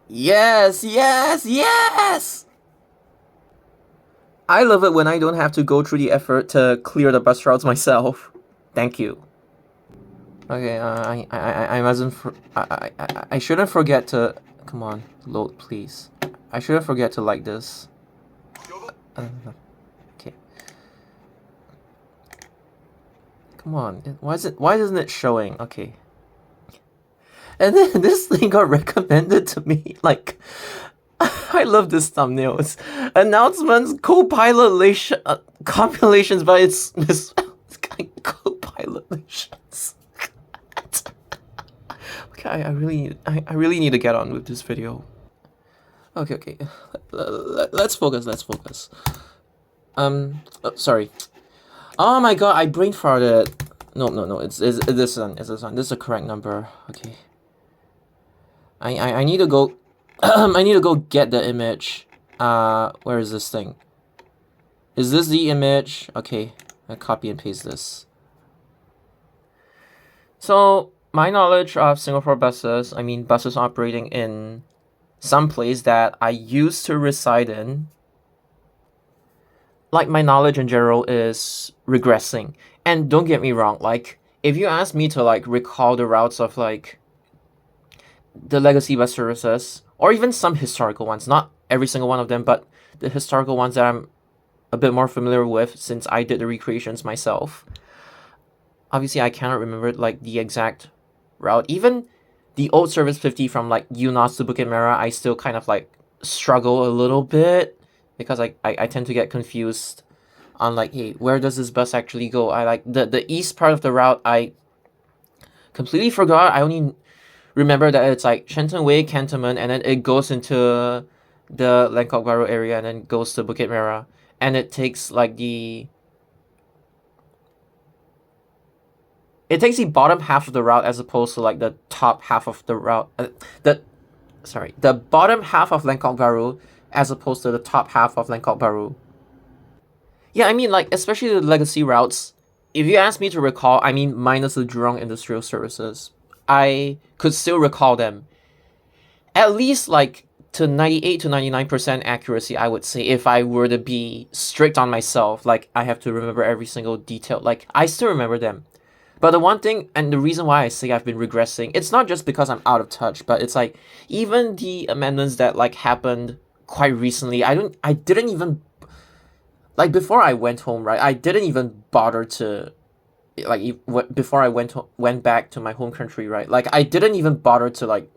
Yes, yes, yes! I love it when I don't have to go through the effort to clear the bus routes myself. Thank you. Okay, I mustn't. I shouldn't forget to. Come on, load, please. I shouldn't forget to like this. Okay. Come on. Why is it? Why isn't it showing? Okay. And then this thing got recommended to me. Like, I love this thumbnail. It's announcements, compilations, but it's co-pilations. Okay, I really need to get on with this video. Okay. Let's focus. Sorry. Oh my god, I brain farted. No. It's this one. It's this one. This is the correct number. Okay. I need to go. I need to go get the image. Where is this thing? Is this the image? Okay, I copy and paste this. So my knowledge of Singapore buses, I mean buses operating in some place that I used to reside in, like my knowledge in general is regressing. And don't get me wrong, like if you ask me to like recall the routes of like the legacy bus services, or even some historical ones, not every single one of them, but the historical ones that I'm a bit more familiar with since I did the recreations myself. Obviously, I cannot remember like the exact route. Even the old Service 50 from like Eunos to Bukit Merah, I still kind of like struggle a little bit because I tend to get confused on like, hey, where does this bus actually go? I like the east part of the route, I completely forgot. I only remember that it's like Shenton Way, Cantonment, and then it goes into the Lengkok Bahru area and then goes to Bukit Merah. And it takes like the bottom half of the route as opposed to like the top half of the route. The bottom half of Lengkok Bahru as opposed to the top half of Lengkok Bahru. Yeah, I mean like especially the legacy routes. If you ask me to recall, I mean minus the Jurong Industrial Services, I could still recall them. At least like to 98 to 99% accuracy, I would say, if I were to be strict on myself. Like I have to remember every single detail. Like I still remember them. But the one thing, and the reason why I say I've been regressing, it's not just because I'm out of touch, but it's like even the amendments that like happened quite recently, I didn't even, like before I went home, right? I didn't even bother to, like before I went back to my home country, right? Like I didn't even bother to like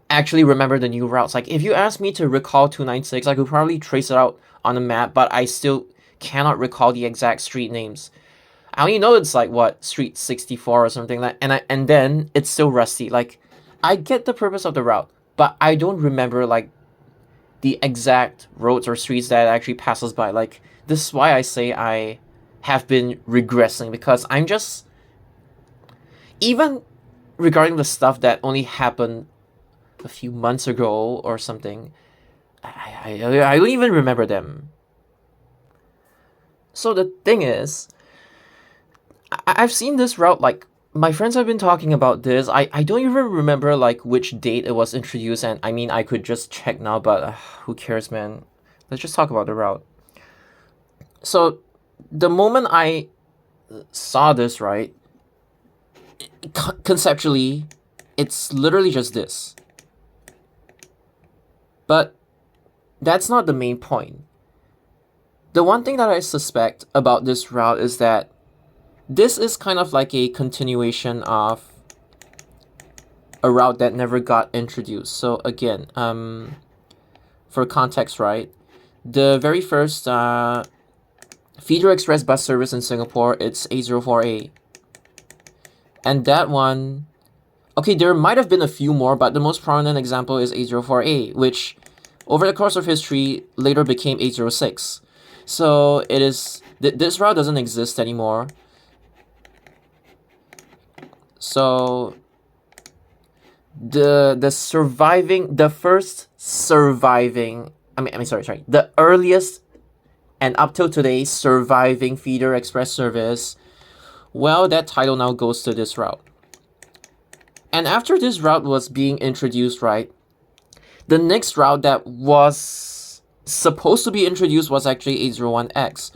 actually remember the new routes. Like if you ask me to recall 296, I could probably trace it out on a map, but I still cannot recall the exact street names. I only know it's like what, Street 64 or something like, and then it's still rusty. Like I get the purpose of the route, but I don't remember like the exact roads or streets that it actually passes by. Like this is why I say I have been regressing, because I'm just, even regarding the stuff that only happened a few months ago or something, I don't even remember them. So the thing is, I've seen this route, like my friends have been talking about this. I don't even remember like which date it was introduced, and I mean I could just check now, but who cares, man. Let's just talk about the route. So the moment I saw this, right, conceptually it's literally just this. But that's not the main point. The one thing that I suspect about this route is that this is kind of like a continuation of a route that never got introduced. So again, for context, right, the very first feeder express bus service in Singapore, it's 804A. And that one, okay, there might have been a few more, but the most prominent example is 804A, which over the course of history later became 806. So it is, this route doesn't exist anymore. So the earliest and up till today surviving feeder express service, well, that title now goes to this route. And after this route was being introduced, right, the next route that was supposed to be introduced was actually 801X.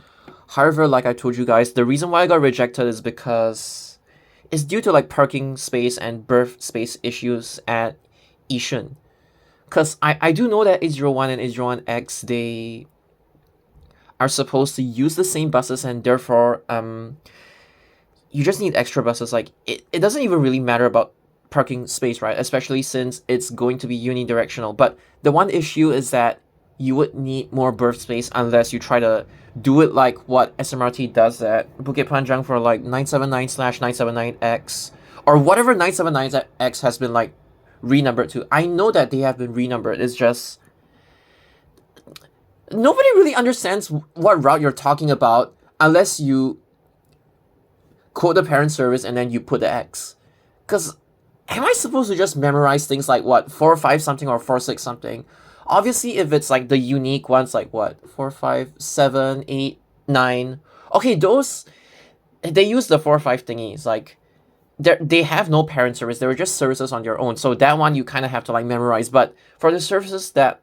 However, like I told you guys, the reason why I got rejected is because it's due to like parking space and berth space issues at Yishun. Because I do know that 801 and 801X, they are supposed to use the same buses, and therefore you just need extra buses. Like it doesn't even really matter about parking space, right? Especially since it's going to be unidirectional. But the one issue is that you would need more berth space unless you try to do it like what SMRT does at Bukit Panjang for like 979/979X or whatever 979X has been like renumbered to. I know that they have been renumbered. It's just nobody really understands what route you're talking about unless you quote the parent service and then you put the X. Because am I supposed to just memorize things like what 4-5 something or 4-6 something? Obviously, if it's like the unique ones, like what 4-5 7 8 9. Okay, those they use the 4-5 thingies. Like they have no parent service. They were just services on their own. So that one you kind of have to like memorize. But for the services that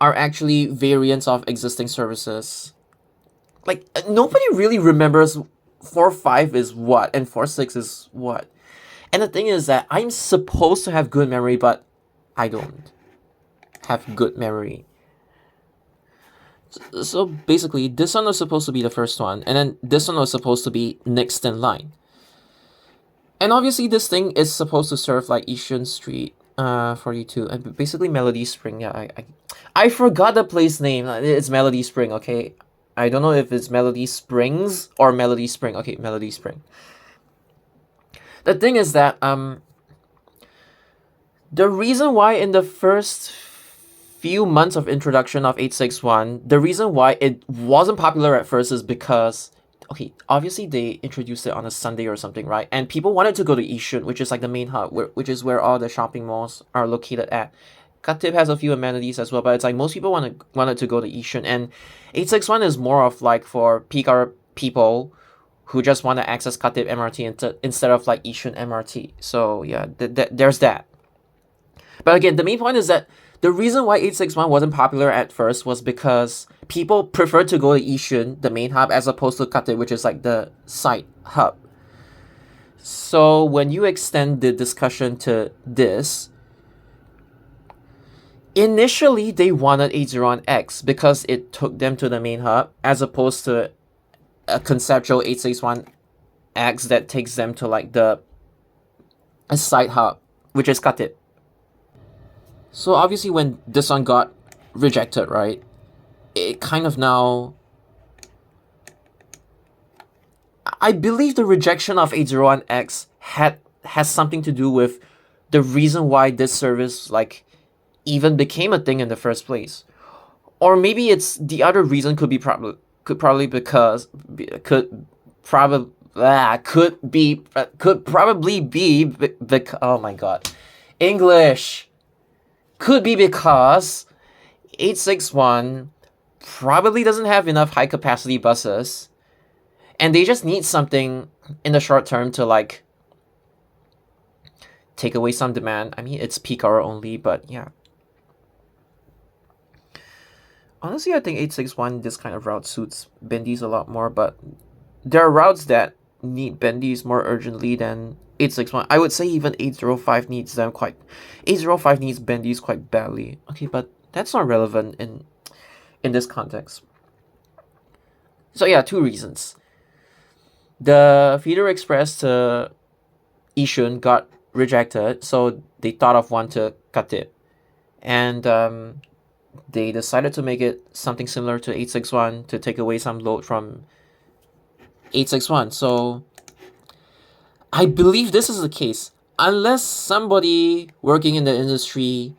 are actually variants of existing services, like nobody really remembers 4-5 is what and 4-6 is what. And the thing is that I'm supposed to have good memory, but I don't have good memory. So basically, this one was supposed to be the first one, and then this one was supposed to be next in line. And obviously, this thing is supposed to serve like Yishun Street 42, and basically Melody Spring. Yeah, I forgot the place name. It's Melody Spring. Okay, I don't know if it's Melody Springs or Melody Spring. Okay, Melody Spring. The thing is that the reason why in the first few months of introduction of 861, the reason why it wasn't popular at first is because, okay, obviously they introduced it on a Sunday or something, right? And people wanted to go to Yishun, which is like the main hub, which is where all the shopping malls are located at. Khatib has a few amenities as well, but it's like most people wanted to go to Yishun, and 861 is more of like for peak hour people who just want to access Khatib MRT instead of like Yishun MRT. So yeah, there's that. But again, the main point is that the reason why 861 wasn't popular at first was because people preferred to go to Yishun, the main hub, as opposed to Khatib, which is like the side hub. So when you extend the discussion to this, initially they wanted 801X because it took them to the main hub, as opposed to a conceptual 861X that takes them to like a side hub, which is Khatib. So obviously when this one got rejected, right, it kind of now, I believe the rejection of 801X has something to do with the reason why this service like even became a thing in the first place. Or maybe it's the other reason could probably be oh my god, English. Could be because 861 probably doesn't have enough high capacity buses, and they just need something in the short term to like take away some demand. I mean, it's peak hour only, but yeah. Honestly, I think 861, this kind of route suits bendies a lot more, but there are routes that need bendies more urgently than 861. I would say even 805 needs them quite. 805 needs bendies quite badly. Okay, but that's not relevant in this context. So yeah, two reasons. The feeder express to Yishun got rejected, so they thought of one to Khatib, and they decided to make it something similar to 861 to take away some load from 861. So I believe this is the case, unless somebody working in the industry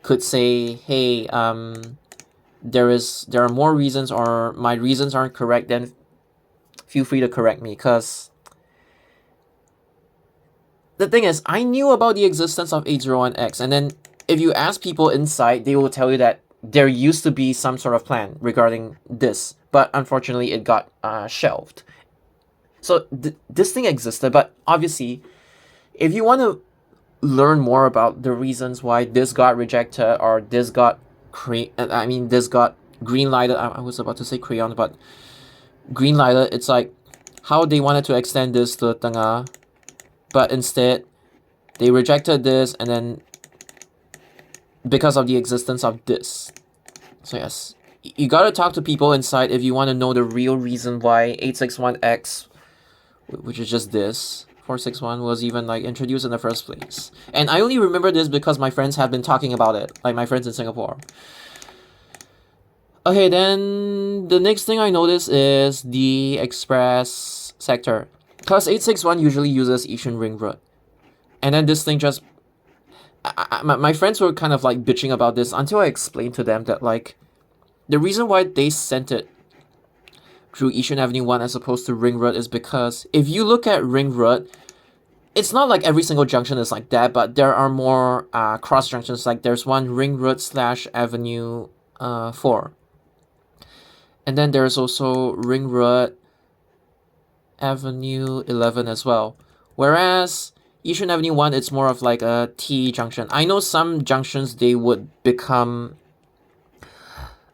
could say, hey, there are more reasons, or my reasons aren't correct, then feel free to correct me. Because the thing is, I knew about the existence of 801X, and then if you ask people inside, they will tell you that there used to be some sort of plan regarding this, but unfortunately it got shelved. So this thing existed, but obviously if you want to learn more about the reasons why this got rejected or this got this got green lighted. I was about to say crayon, but green lighted. It's like how they wanted to extend this to tengah, but instead they rejected this, and then because of the existence of this. So yes, you gotta talk to people inside if you want to know the real reason why 861X, which is just this 461, was even like introduced in the first place. And I only remember this because my friends have been talking about it, like my friends in Singapore. Okay, then the next thing I noticed is the express sector, because 861 usually uses Yishun Ring Road, and then this thing just my friends were kind of like bitching about this until I explained to them that like the reason why they sent it through Yishun Avenue 1 as opposed to Ring Road is because if you look at Ring Road, it's not like every single junction is like that, but there are more cross junctions. Like there's one Ring Road / Avenue 4. And then there's also Ring Road Avenue 11 as well. Whereas Yishun Avenue 1, it's more of like a T junction. I know some junctions, they would become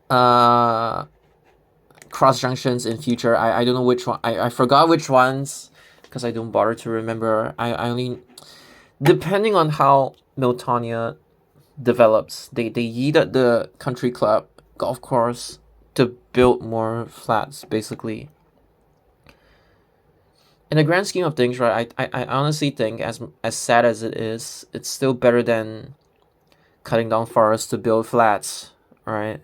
cross junctions in future. I don't know which one. I forgot which ones because I don't bother to remember. I only, depending on how Miltonia develops, they yeeted the country club golf course to build more flats, basically. In the grand scheme of things, right, I honestly think, as sad as it is, it's still better than cutting down forests to build flats, right?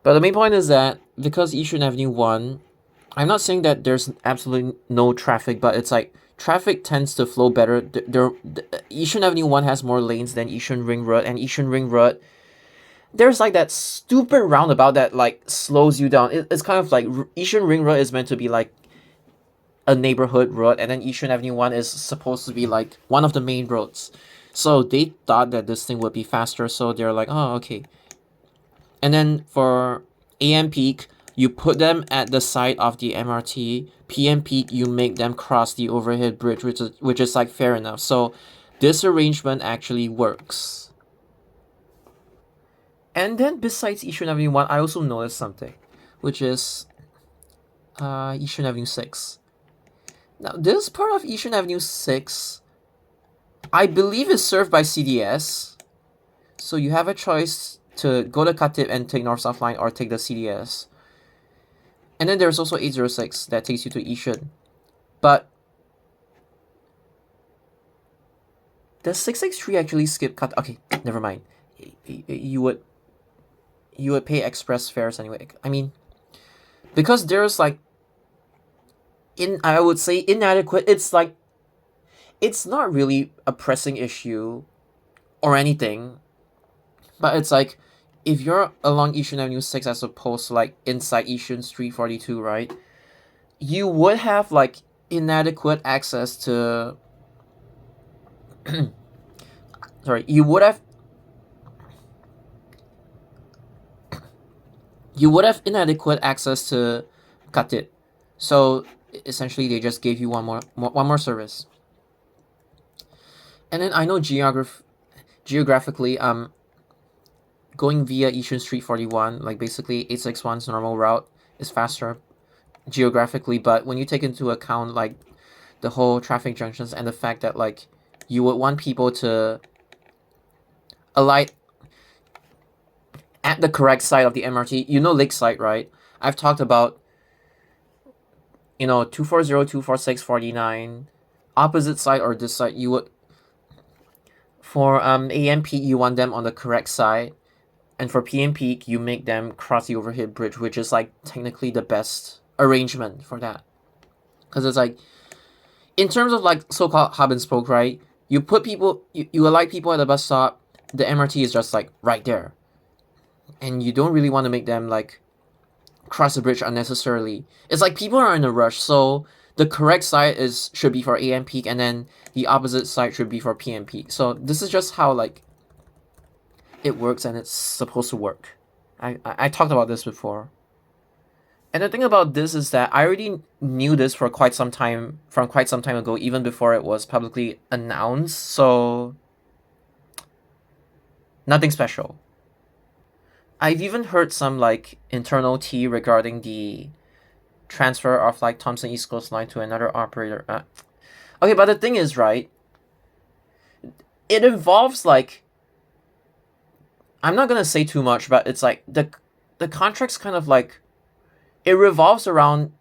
But the main point is that because Yishun Avenue 1, I'm not saying that there's absolutely no traffic, but it's like traffic tends to flow better. Yishun Avenue 1 has more lanes than Yishun Ring Road, and Yishun Ring Road, there's like that stupid roundabout that like slows you down. It's kind of like Yishun Ring Road is meant to be like a neighborhood road, and then Yishun Avenue 1 is supposed to be like one of the main roads. So they thought that this thing would be faster, so they're like, oh, okay. And then for AM peak, you put them at the side of the MRT. PM peak, you make them cross the overhead bridge, which is like fair enough. So this arrangement actually works. And then besides Yishun Avenue 1, I also noticed something, which is Yishun Avenue 6. Now, this part of Yishun Avenue 6, I believe is served by CDS. So you have a choice to go to Khatib and take North-South Line or take the CDS. And then there's also 806 that takes you to Yishun. But does 663 actually skip Khatib? Okay, never mind. You would pay express fares anyway. I mean, because there's like I would say inadequate. It's like, it's not really a pressing issue or anything, but it's like if you're along Yishun Avenue 6 as opposed to like inside Yishun Street 42, right, you would have like inadequate access to sorry, you would have inadequate access to Khatib. So essentially they just gave you one more service. And then I know geographically going via Yishun Street 41, like basically 861's normal route, is faster geographically, but when you take into account like the whole traffic junctions and the fact that like you would want people to alight at the correct side of the MRT, you know Lakeside, right? I've talked about 240, 246, 49, opposite side or this side. You would, for AM peak, you want them on the correct side, and for PM peak, you make them cross the overhead bridge, which is like technically the best arrangement for that, because it's like, in terms of like so-called hub and spoke, right? You put people, you alight people at the bus stop. The MRT is just like right there, and you don't really want to make them like cross the bridge unnecessarily. It's like people are in a rush, so the correct side should be for AM peak, and then the opposite side should be for PM peak. So this is just how like it works, and it's supposed to work. I talked about this before. And the thing about this is that I already knew this for quite some time, from quite some time ago, even before it was publicly announced, so nothing special. I've even heard some like internal tea regarding the transfer of like Thomson East Coast Line to another operator. Okay, but the thing is, right, it involves like, I'm not gonna say too much, but it's like the contract's kind of like, it revolves around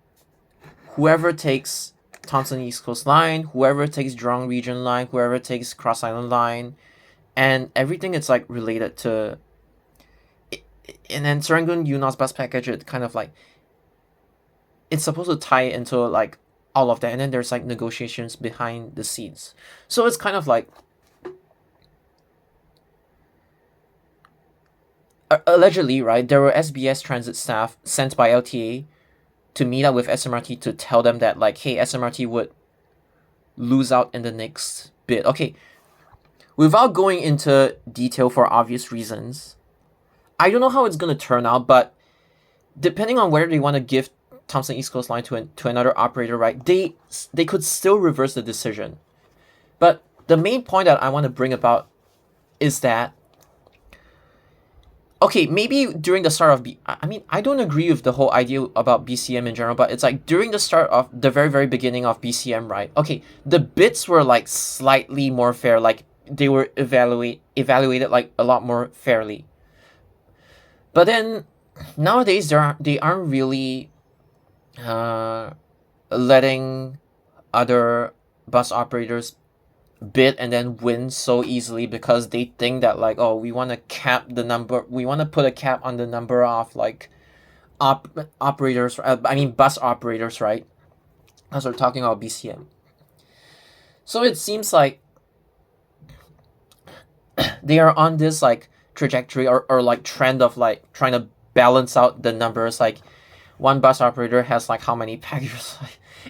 whoever takes Thomson East Coast Line, whoever takes Jurong Region Line, whoever takes Cross Island Line, and everything is like related to. And then Serangoon Eunos bus package, it kind of like, it's supposed to tie into like all of that, and then there's like negotiations behind the scenes. So it's kind of like, allegedly, right, there were SBS transit staff sent by LTA to meet up with SMRT to tell them that like, hey, SMRT would lose out in the next bid. Okay, without going into detail for obvious reasons, I don't know how it's gonna turn out, but depending on whether they want to give Thomson East Coast Line to another operator, right, they could still reverse the decision. But the main point that I want to bring about is that, okay, maybe during the start of I mean, I don't agree with the whole idea about BCM in general, but it's like during the start of the very, very beginning of BCM, right? Okay, the bids were like slightly more fair, like they were evaluated like a lot more fairly. But then nowadays they aren't really letting other bus operators bid and then win so easily, because they think that like, oh, we want to cap the number, we want to put a cap on the number of like operators, I mean bus operators, right? As we're talking about BCM. So it seems like they are on this like trajectory or like trend of like trying to balance out the numbers. Like one bus operator has like how many packages?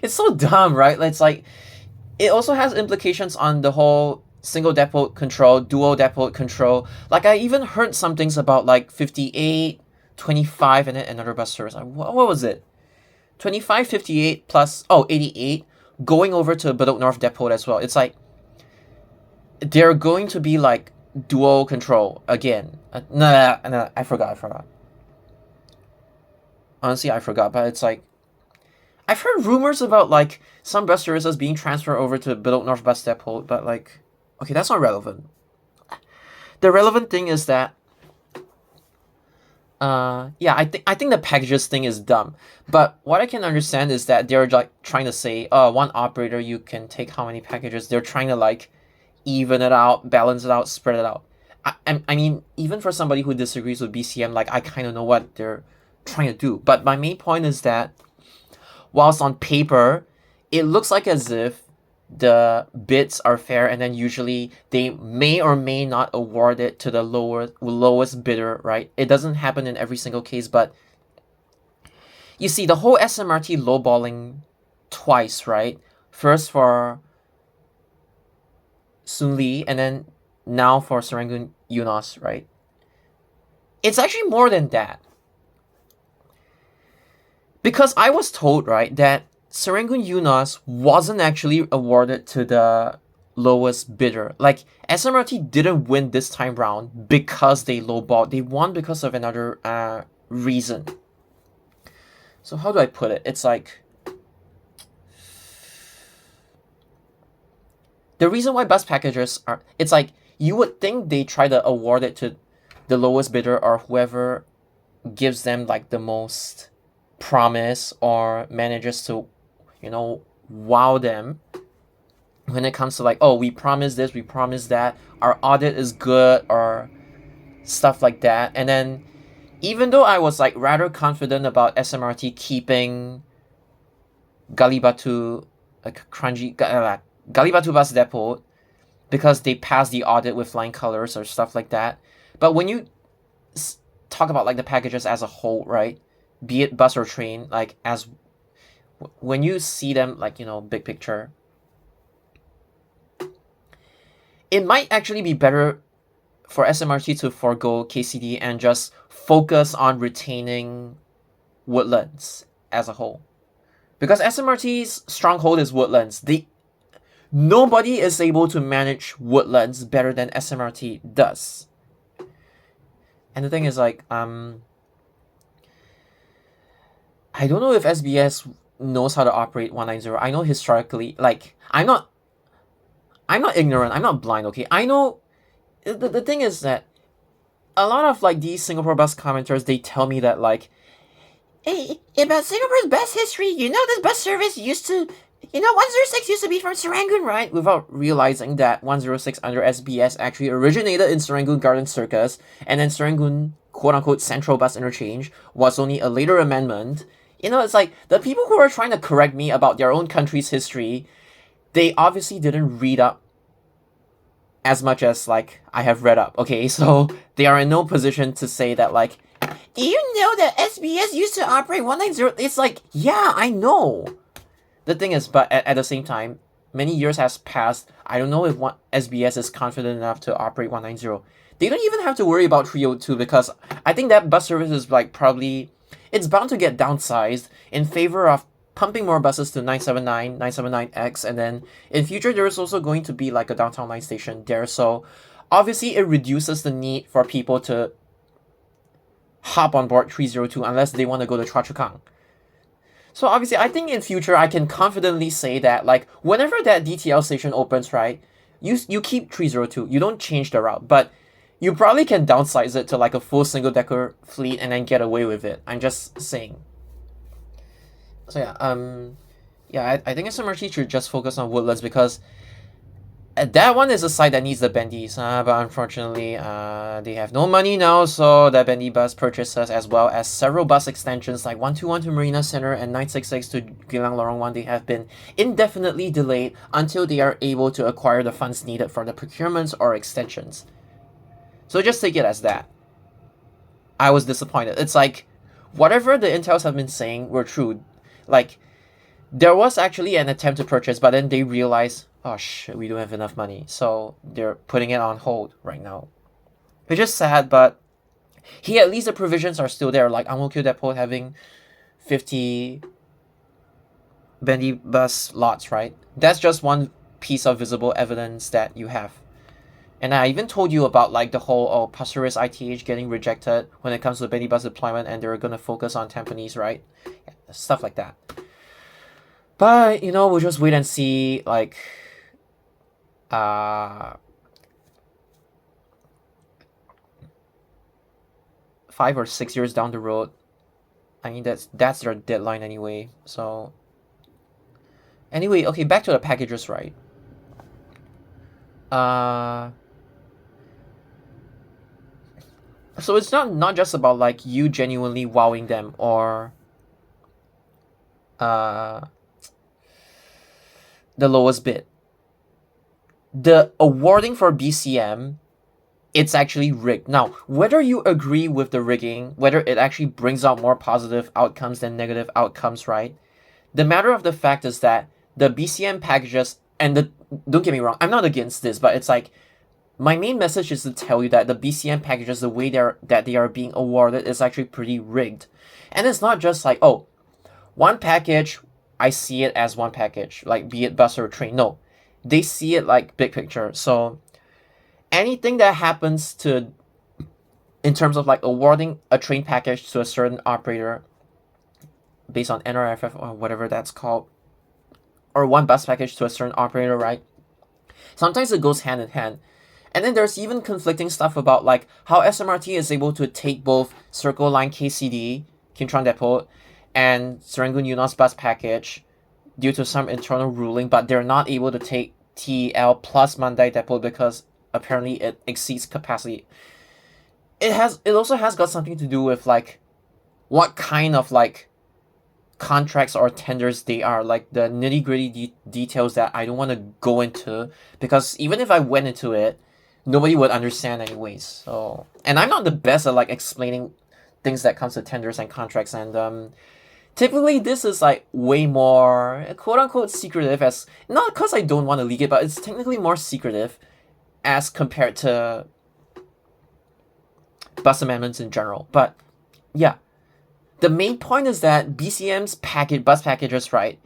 It's so dumb, right? It's like, it also has implications on the whole single depot control, dual depot control. Like I even heard some things about like 58, 25, and then another bus service. What was it? 25, 58 plus 88 going over to Bedok North Depot as well. It's like they're going to be like dual control again. No, I forgot. Honestly, I forgot, but it's like, I've heard rumors about like some bus services being transferred over to Bedok North Bus Depot, but like, okay, that's not relevant. The relevant thing is that, yeah, I think the packages thing is dumb. But what I can understand is that they're like trying to say, one operator, you can take how many packages. They're trying to like even it out, balance it out, spread it out. I mean, even for somebody who disagrees with BCM, like I kind of know what they're trying to do. But my main point is that, whilst on paper, it looks like as if the bids are fair, and then usually they may or may not award it to the lowest bidder, right? It doesn't happen in every single case, but you see the whole SMRT lowballing twice, right? First for Soon Lee, and then now for Serangoon Eunos, right? It's actually more than that. Because I was told, right, that Serangoon Eunos wasn't actually awarded to the lowest bidder. Like, SMRT didn't win this time round because they lowballed. They won because of another reason. So how do I put it? It's like, the reason why bus packages are, it's like, you would think they try to award it to the lowest bidder or whoever gives them like the most promise or manages to, you know, wow them when it comes to like, oh, we promise this, we promise that, our audit is good, or stuff like that. And then even though I was like rather confident about SMRT keeping Galibatu, like Galibatu Bus Depot, because they passed the audit with flying colors or stuff like that. But when you talk about like the packages as a whole, right, be it bus or train, like as when you see them like, you know, big picture, it might actually be better for SMRT to forego KCD and just focus on retaining Woodlands as a whole. Because SMRT's stronghold is Woodlands. Nobody is able to manage Woodlands better than SMRT does. And the thing is, like, I don't know if SBS knows how to operate 190. I know historically, like, I'm not ignorant, I'm not blind, okay? I know, the thing is that a lot of, like, these Singapore bus commenters, they tell me that, like, hey, about Singapore's bus history, you know, this bus service used to, 106 used to be from Serangoon, right? Without realizing that 106 under SBS actually originated in Serangoon Garden Circus, and then Serangoon, quote-unquote, Central Bus Interchange was only a later amendment. It's like, the people who are trying to correct me about their own country's history, they obviously didn't read up as much as, like, I have read up, okay? So they are in no position to say that, like, do you know that SBS used to operate 190? It's like, yeah, I know. The thing is, but at the same time, many years has passed. I don't know if SBS is confident enough to operate 190. They don't even have to worry about 302 because I think that bus service is, like, probably, it's bound to get downsized in favor of pumping more buses to 979, 979X, and then in future there is also going to be, like, a downtown line station there. So obviously it reduces the need for people to hop on board 302 unless they want to go to Choa Chu Kang. So obviously, I think in future I can confidently say that, like, whenever that DTL station opens, right, you keep 302, you don't change the route, but you probably can downsize it to, like, a full single-decker fleet and then get away with it. I'm just saying. So yeah, I think SMRT should just focus on Woodlands because that one is a site that needs the bendies, but unfortunately, they have no money now, so the bendy bus purchases, as well as several bus extensions like 121 to Marina Center and 966 to Geylang Lorong 1, they have been indefinitely delayed until they are able to acquire the funds needed for the procurements or extensions. So just take it as that. I was disappointed. It's like, whatever the intels have been saying were true. Like, there was actually an attempt to purchase, but then they realized, oh shit, we don't have enough money. So they're putting it on hold right now. Which is sad, but at least the provisions are still there. Like Ang Mo Kio Depot having 50 bendy bus lots, right? That's just one piece of visible evidence that you have. And I even told you about, like, the whole Pasir Ris ITH getting rejected when it comes to bendy bus deployment, and they're going to focus on Tampines, right? Yeah, stuff like that. But, we'll just wait and see, like, 5 or 6 years down the road. I mean, that's their deadline anyway. So, anyway, okay, back to the packages, right? So it's not just about, like, you genuinely wowing them or the lowest bid. The awarding for BCM, it's actually rigged. Now, whether you agree with the rigging, whether it actually brings out more positive outcomes than negative outcomes, right? The matter of the fact is that the BCM packages, and don't get me wrong, I'm not against this, but it's like, my main message is to tell you that the BCM packages, the way they are being awarded, is actually pretty rigged. And it's not just like, oh, one package, I see it as one package, like, be it bus or train. No, they see it like big picture. So anything that happens in terms of, like, awarding a train package to a certain operator based on NRFF or whatever that's called, or one bus package to a certain operator, right? Sometimes it goes hand in hand. And then there's even conflicting stuff about, like, how SMRT is able to take both Circle Line KCD, Kim Chuan Depot, and Serangoon Eunos bus package due to some internal ruling, but they're not able to take TEL plus Mandai Depot because apparently it exceeds capacity. It also has got something to do with, like, what kind of, like, contracts or tenders they are, like, the nitty-gritty details that I don't want to go into, because even if I went into it, nobody would understand anyways. So, and I'm not the best at, like, explaining things that comes to tenders and contracts, and typically this is, like, way more quote-unquote secretive, as not because I don't want to leak it, but it's technically more secretive as compared to bus amendments in general. But yeah, The main point is that BCM's bus packages, right?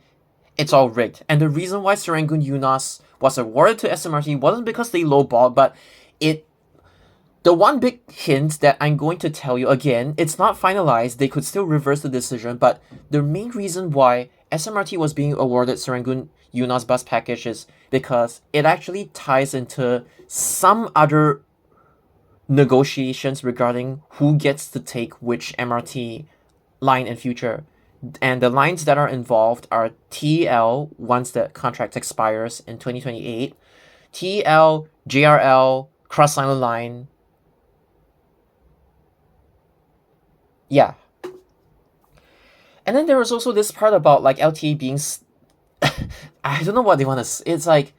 It's all rigged. And the reason why Serangoon UNOS was awarded to SMRT wasn't because they lowballed, but the one big hint that I'm going to tell you again, it's not finalized, they could still reverse the decision, but the main reason why SMRT was being awarded Serangoon UNOS bus package is because it actually ties into some other negotiations regarding who gets to take which MRT line in future. And the lines that are involved are TEL once the contract expires in 2028, TEL, JRL, Cross Island Line. Yeah. And then there was also this part about like LTA being I don't know what they want to. It's like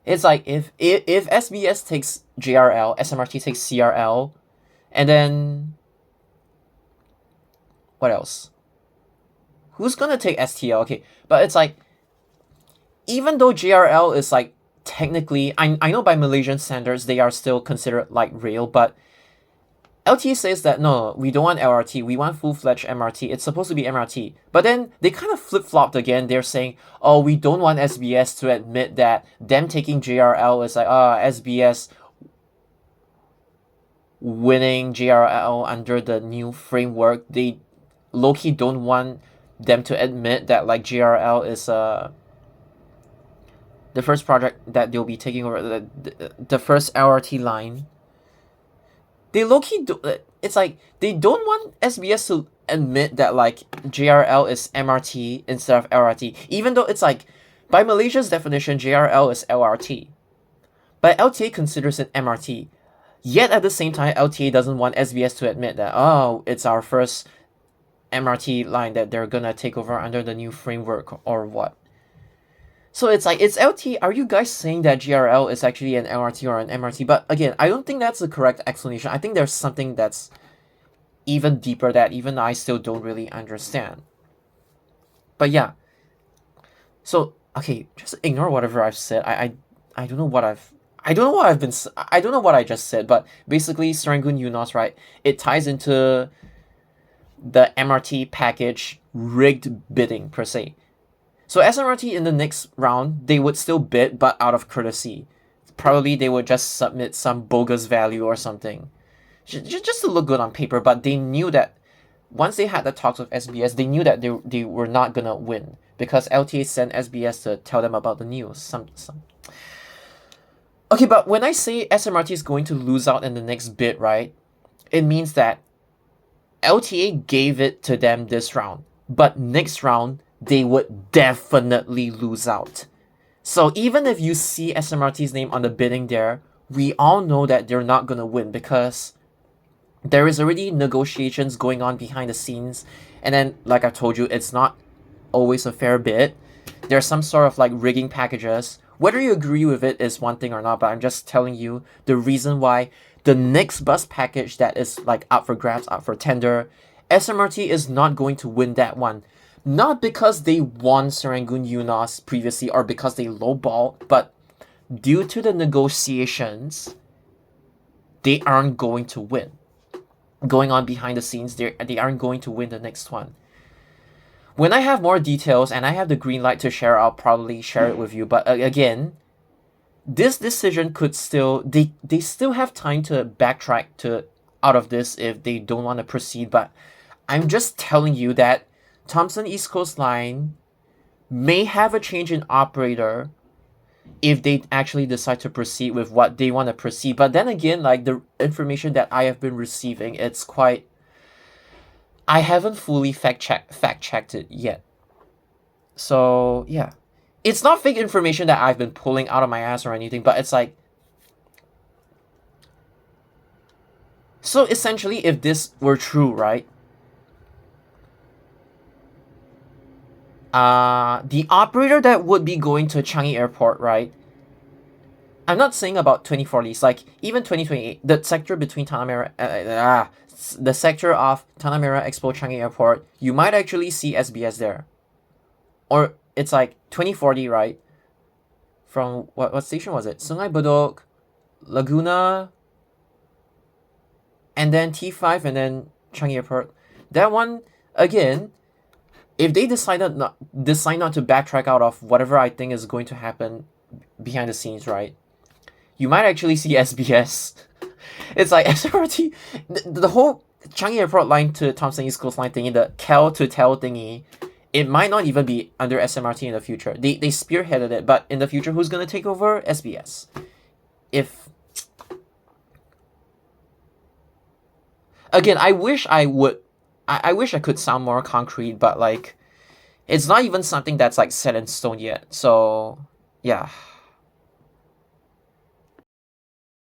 if SBS takes JRL, SMRT takes CRL, and then what else? Who's gonna take STL? Okay, but it's like even though JRL is like technically, I know by Malaysian standards they are still considered like rail, but LTA says that no, we don't want LRT, we want full-fledged MRT, it's supposed to be MRT. But then they kind of flip-flopped again, they're saying, oh, we don't want SBS to admit that them taking JRL is like, SBS winning JRL under the new framework. They low-key don't want them to admit that like JRL is the first project that they'll be taking over, the first LRT line. They low-key do, it's like they don't want SBS to admit that like JRL is MRT instead of LRT, even though it's like by Malaysia's definition JRL is LRT, but LTA considers it MRT. Yet at the same time, LTA doesn't want SBS to admit that it's our first MRT line that they're gonna take over under the new framework or what. So it's like, it's LT, are you guys saying that JRL is actually an LRT or an MRT? But again, I don't think that's the correct explanation. I think there's something that's even deeper that even I still don't really understand. But yeah. So, okay, just ignore whatever I've said. I don't know what I don't know what I just said, but basically Serangoon UNOS, right? It ties into the MRT package rigged bidding per se. So SMRT in the next round, they would still bid, but out of courtesy. Probably they would just submit some bogus value or something. Just to look good on paper, but they knew that once they had the talks with SBS, they knew that they were not gonna win. Because LTA sent SBS to tell them about the news. Okay, but when I say SMRT is going to lose out in the next bid, right? It means that LTA gave it to them this round. But next round, they would definitely lose out. So even if you see SMRT's name on the bidding there, we all know that they're not going to win because there is already negotiations going on behind the scenes. And then, like I told you, it's not always a fair bid. There's some sort of like rigging packages. Whether you agree with it is one thing or not, but I'm just telling you the reason why the next bus package that is like up for grabs, up for tender, SMRT is not going to win that one. Not because they won Serangoon UNOS previously or because they lowballed, but due to the negotiations, they aren't going to win. Going on behind the scenes, they aren't going to win the next one. When I have more details and I have the green light to share, I'll probably share it with you. But again, this decision could still, they still have time to backtrack out of this if they don't want to proceed. But I'm just telling you that Thomson East Coast Line may have a change in operator if they actually decide to proceed with what they want to proceed. But then again, like the information that I have been receiving, it's quite... I haven't fully fact-checked it yet. So, yeah. It's not fake information that I've been pulling out of my ass or anything, but it's like... So essentially, if this were true, right? The operator that would be going to Changi Airport, right? I'm not saying about 2040s, like even 2028, the sector between Tanah Merah, the sector of Tanah Merah Expo Changi Airport, you might actually see SBS there. Or it's like 2040, right? From what station was it? Sungai Bedok, Laguna, and then T5, and then Changi Airport. that one, again, if they decide not to backtrack out of whatever I think is going to happen behind the scenes, right? You might actually see SBS. It's like SMRT, the whole Changi Airport line to Thomson East Coast line thingy, the Cal to Tel thingy, it might not even be under SMRT in the future. They spearheaded it, but in the future, who's gonna take over? SBS. If again, I wish I could sound more concrete, but like, it's not even something that's like set in stone yet. So yeah.